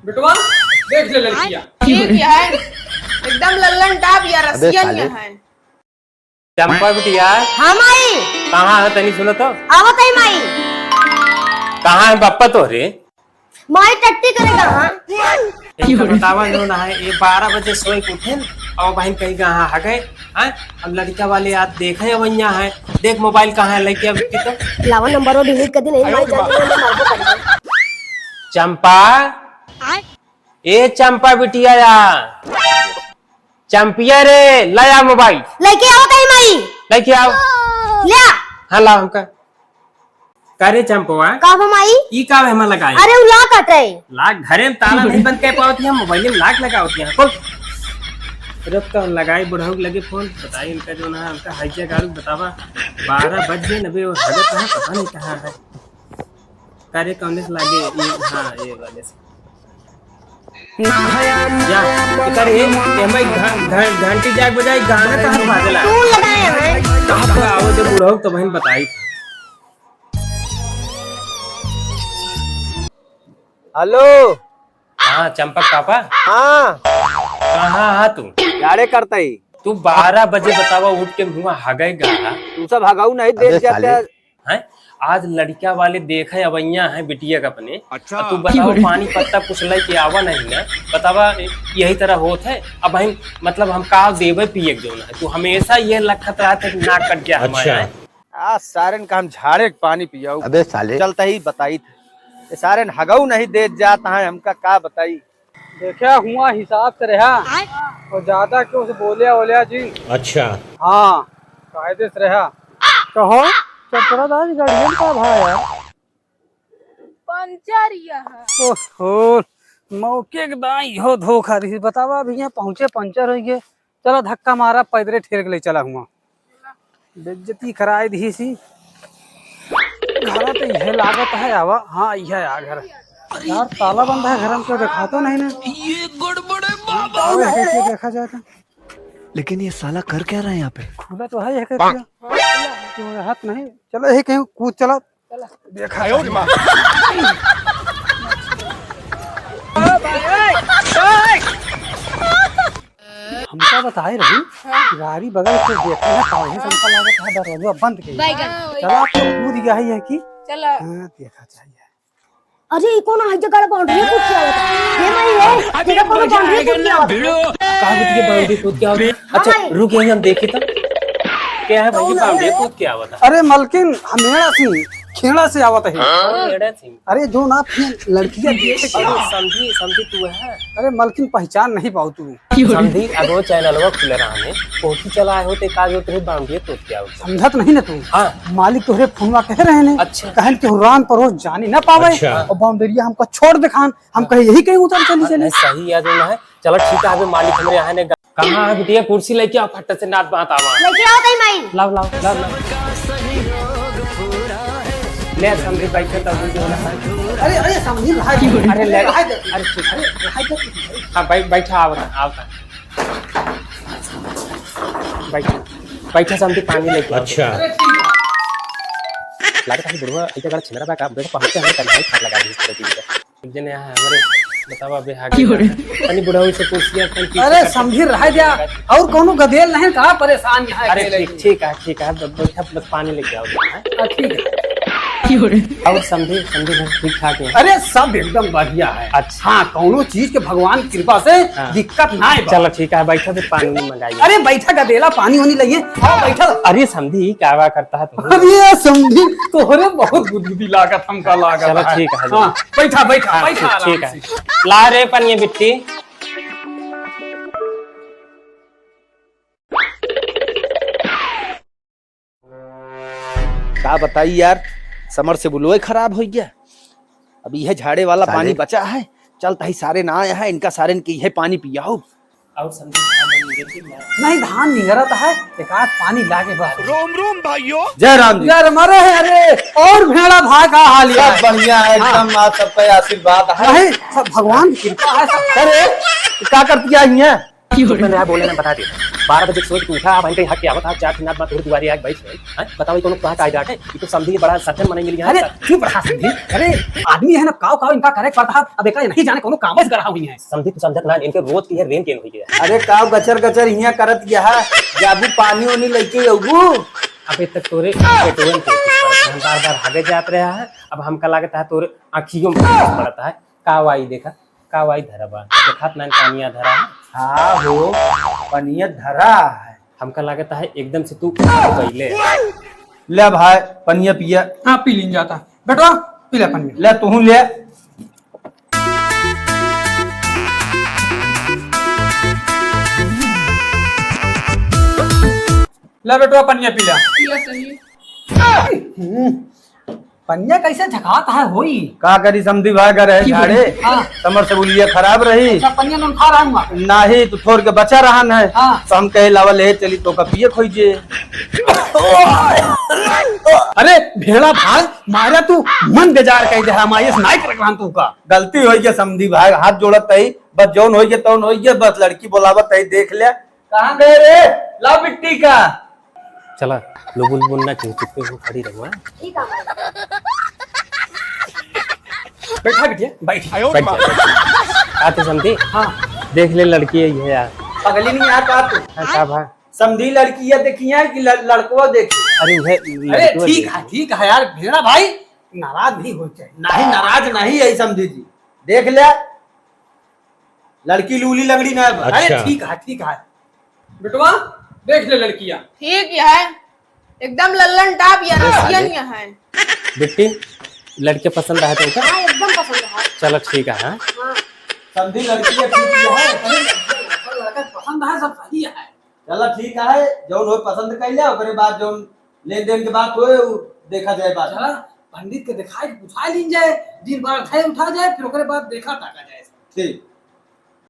बिटवा देख ले लड़कियां। ये क्या है? एकदम लल्लन टाप या रसियन ये है। चंपा बिटिया हाँ माई। कहाँ है तनी सुनो तो। आवत है माई। कहाँ है बापा तो रे? माई टट्टी करेगा हाँ। एक बतावा नो ना है ये 12 बजे सोए के उठे और बहन कहीं कहाँ आ गए हैं। अब लड़का वाले आज देखे वही है देख मोबाइल कहाँ है लेके अब तो लावा नंबर वो डिलीट कर दी नहीं माई जान। चंपा ए चंपा बिटिया या चंपिया रे लाया मोबाइल लेके आवत है माई। लेके आओ ले हाँ लाओ हमका करे चंपवा का माई ई का है लगाए। अरे उ ला कट रहे लाख घरे में ताला नहीं बंद कर पाती है मोबाइल में लाख लगा होती है कौन रब तो लगाई बुढ़ाऊ लगे फोन बताइए इनका जो ना हमका हाइजा गारू बतावा 12 बज गए नबे और हजत है पता नहीं कहाँ है कार्य कौन से लागे ये हाँ ये वाले से या करे घंटी जाग बजाई गाना कहाँ बाजला तू लगाए हैं कहाँ आओ तो बुढ़ाऊ तो बहन बताई। हेलो हाँ चंपक पापा हाँ कहाँ है तू यारे करता ही तू 12 बजे बतावा उठ के मुँह हगेगा तू सब हगाऊ नहीं देख जाते हैं आज लड़का वाले देखे अवैया है बिटिया का अपने अच्छा तू बताओ पानी पत्ता कुछ लेके आवा नहीं ना बतावा यही तरह होत है अब हम मतलब हम का देवे पिए जो ना तू हमेशा ये लखत रहा था नाक कट गया हमारा आज सारन का हम झाड़े पानी पियाऊ अबे साले चलता ही बताई थे सारन हगाऊ नहीं दे जाता है हमका का बताई देखा हुआ हिसाब से रहा और ज्यादा क्यों से बोलिया जी। अच्छा हाँ कायदे से रहा कहो चपड़ा दाज गाड़ियन का भाई यार पंचर यह ओहो मौके के दाई हो धोखा रही बतावा अभी यहाँ पहुंचे पंचर हो गए चलो धक्का मारा पैदरे ठेर के ले चला हुआ बेइज्जती कराए दी सी घर तो यह लागत है आवा हाँ यह आ घर यार ताला बंद है घर में क्यों देखा तो नहीं ना ये गड़बड़े बाबा देखा जाए तो लेकिन ये साला कर क्या रहा है यहाँ पे? खुला तो है हाथ नहीं चलो यही कहीं कूद चला देखा हमका बताए रही गाड़ी बगल से देखा ना तो यही हमका लागत है दरवाजा बंद के चला तो कूद गया है कि चला देखा चाहिए। अरे कौन है जगह बाउंड्री कूद के आवत है ये माई है तेरा कौन बाउंड्री कूद के आवत है कहाँ बिटिया बाउंड्री कूद के आवत अच्छा रुक यहीं हम देखे तो क्या है भाई बाउंड्री कूद के आवत है। अरे मलकिन हमेरा सी खेड़ा से आवत है अरे जो ना फिर लड़कियां समझी समझी तू है अरे मलकिन पहचान नहीं पाऊ तू समझी अगो चैनलवा खुले रहने कोठी चला है होते काज उतरे बाउंड्री कूद के आवत समझत नहीं ना तू हाँ मालिक तोहरे फोनवा कह रहे हैं अच्छा कहन के हुरान परोस जानी ना पावे और बाउंड्रिया हमको छोड़ दिखान हम कहे यही कहीं उतर चली सही याद है चलो ठीक है अभी मालिक हमारे यहाँ ने कहाँ है बिटिया कुर्सी लेके आओ फट से नाच बात आवा लेके आओ तई माई लाओ लाओ लाओ ले समझी बैठे तब जो ना अरे अरे समझी भाई अरे ले अरे ठीक है हां बैठा आवता बैठा समझी पानी लेके अच्छा लगता है बुढ़वा इधर का छिनरा का देखो पहुंचते हैं कहीं हाथ लगा दी इस तरह की एक जने हमारे बतावा बे आगे तनी बुढ़ाऊ से कुर्सियां अरे समझी रह जा और कोनो गदेल नहीं कहां परेशान यहां अरे ठीक है बैठा बस पानी लेके आओ ठीक है और समझे ठीक ठाक है अरे सब एकदम बढ़िया है अच्छा हाँ कोनो चीज के भगवान की कृपा से दिक्कत ना है चलो ठीक है बैठा तो पानी मंगाइए अरे बैठा गदेला पानी होनी लगे बैठा अरे समझी क्या करता है तुम अरे समझी तोहरे बहुत बुद्धि लागत हमका लागत चलो ठीक है हाँ बैठा बैठा बैठा ठीक है ला रे पनिया बिट्टी का बताई यार समर से बुलवाई खराब हो गया अब यह झाड़े वाला पानी बचा है चलता ही सारे ना आया है इनका सारे इनके यह पानी पियाओ और समझी नहीं धान निगरत है एक आध पानी लाके बस रोम रोम भाइयों जय राम जी यार मरे अरे और भेड़ा भाई का हाल है सब बढ़िया है एकदम आप सबका आशीर्वाद है नहीं सब भगवान की कृपा है सब अरे क्या करती आई है मैं नया बोले ना बता दे 12 बजे सोच के उठा भाई कहीं हक के आवत था चार नाथ बात दुआरी आके बैठ गई बताओ कोनो कहां कायदा है ये तो समझी बड़ा सज्जन मने मिल अरे क्यों बढ़ा समझी? अरे आदमी है ना काव काव इनका करे पड़ता अब एक नहीं जाने कोनो काम से करा हुई है। समझी तू समझत ना इनके रोज की है रेन केन हुई है। अरे काव गचर गचर हिया करत गया जाबू पानी ओनी लेके अबू अबे तक तोरे पेट्रोल के हम बार-बार आगे जात रहा है अब हमका लागत है तोरे आंखियों में पड़ता है कावाई देखा कावाई धरबा देखत ना पानिया धरा है। हाँ हो पनियत धरा है हमका लागत है एकदम से तू पहले ले भाई पनिया पिया हाँ पी लीन जाता बेटो पी ले पनिया। ले तू ले ले बेटो पनिया पी ले। पिया सही पनिया कैसे झकाता है होई? का करी समझी भाई घर है झाड़े हाँ। समर से बोलिए खराब रही अच्छा पनिया नन खा रहा हूँ नाही तो थोड़ के बचा रहा है हाँ। तो हम कहे लावल है चली तो का पिए खोइजे। अरे भेड़ा भाई मारा तू मन बेजार कह दे हमारे से नाइक रख रहा तू का गलती हो गया समझी भाई हाथ जोड़त तई बस जौन हो गया तौन हो गया बस लड़की बोलावत तई देख ले कहां गए रे ला मिट्टी का चला लोगुल बुनना चाहिए चुपके हो खड़ी रहो ठीक है बैठा बिटिया बैठ आते समझी हाँ देख ले लड़की है ये यार पगली नहीं आता तू का भाई समझी लड़की है देखी है कि लड़को देखी अरे अरे ठीक है यार भेड़ा भाई नाराज नहीं हो चाहिए। नहीं नाराज नहीं है समझी जी देख ले लड़की लूली लंगड़ी ना है। अरे ठीक है बेटवा देख ले लड़कियां ठीक है एकदम लल्लन टाप या रसियन या है। बिट्टी लड़के पसंद आए तो हाँ एकदम पसंद है। चलो ठीक है हाँ समझी लड़की है ठीक है लड़का पसंद है सब सही है। चलो ठीक है जौन हो पसंद कर ले ओकरे बाद जौन लेन देन के बात होए उ देखा जाए बात चला पंडित के दिखाई पूछा लीन जाए दिन बार उठा जाए फिर ओकरे बाद देखा ताका जाए। ठीक